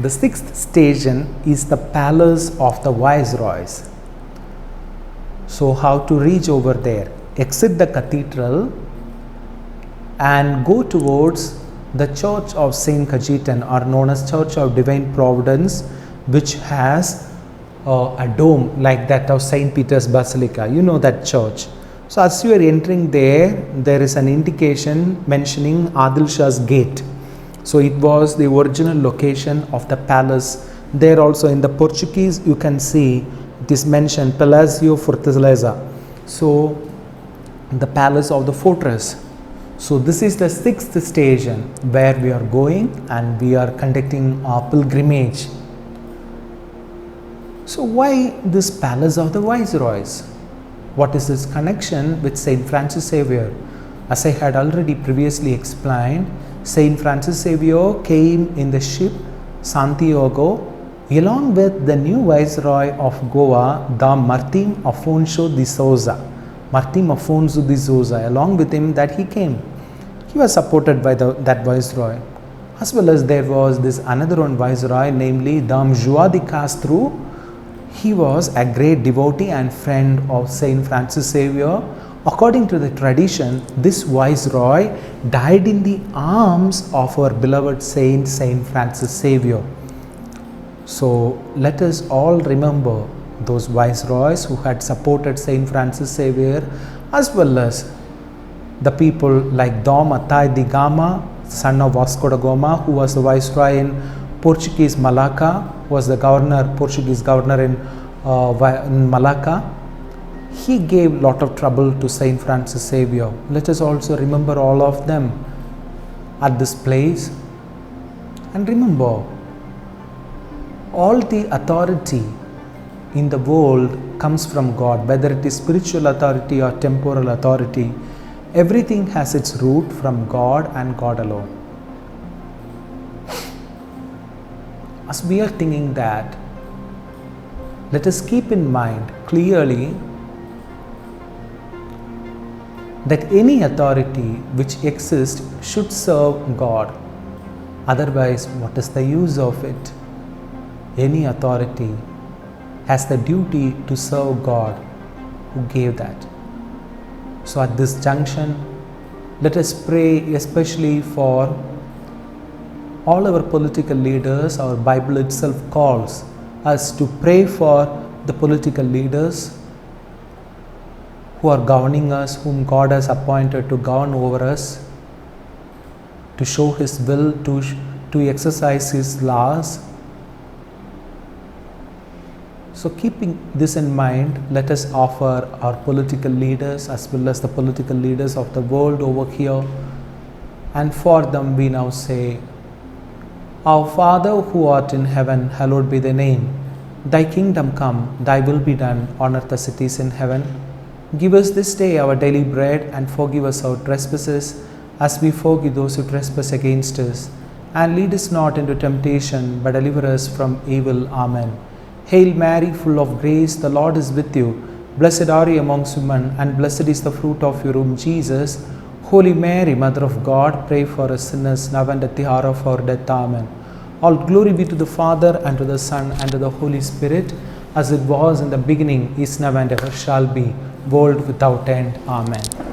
the sixth station is the palace of the viceroys. So how to reach over there? Exit the cathedral and go towards the Church of Saint Cajetan, or known as Church of Divine Providence, which has a dome like that of Saint Peter's Basilica. You know that church. So as you are entering there, there is an indication mentioning Adil Shah's gate. So it was the original location of the palace. There also in the Portuguese you can see it is mentioned Palacio Fortaleza. So the palace of the fortress. So this is the sixth station where we are going, and we are conducting our pilgrimage. So why this palace of the viceroys? What is its connection with Saint Francis Xavier? As I had already previously explained, Saint Francis Xavier came in the ship Santiago along with the new Viceroy of Goa, the Martim Afonso de Souza. Along with him that he came. He was supported by that Viceroy. As well as there was this another one Viceroy, namely Dom João de Castro. He was a great devotee and friend of Saint Francis Xavier. According to the tradition, this Viceroy died in the arms of our beloved Saint Francis Xavier. So let us all remember those Viceroys who had supported Saint Francis Xavier, as well as the people like Dom Atai de Gama, son of Vasco da Gama, who was the Viceroy in Portuguese Malacca, was the Portuguese governor in Malacca. He gave lot of trouble to Saint Francis Xavier. Let us also remember all of them at this place. And remember, all the authority in the world comes from God, whether it is spiritual authority or temporal authority. Everything has its root from God and God alone. As we are thinking that, let us keep in mind clearly that any authority which exists should serve God. Otherwise, what is the use of it? Any authority has the duty to serve God who gave that. So at this junction, let us pray especially for all our political leaders. Our Bible itself calls us to pray for the political leaders who are governing us, whom God has appointed to govern over us, to show His will, to exercise His laws. So keeping this in mind, let us offer our political leaders as well as the political leaders of the world over here. And for them we now say, Our Father who art in heaven, hallowed be thy name. Thy kingdom come, thy will be done on earth as it is in heaven. Give us this day our daily bread, and forgive us our trespasses as we forgive those who trespass against us. And lead us not into temptation, but deliver us from evil. Amen. Hail Mary, full of grace, the Lord is with you. Blessed are you amongst women, and blessed is the fruit of your womb, Jesus. Holy Mary, Mother of God, pray for us sinners, now and at the hour of our death. Amen. All glory be to the Father, and to the Son, and to the Holy Spirit, as it was in the beginning, is now, and ever shall be, world without end. Amen.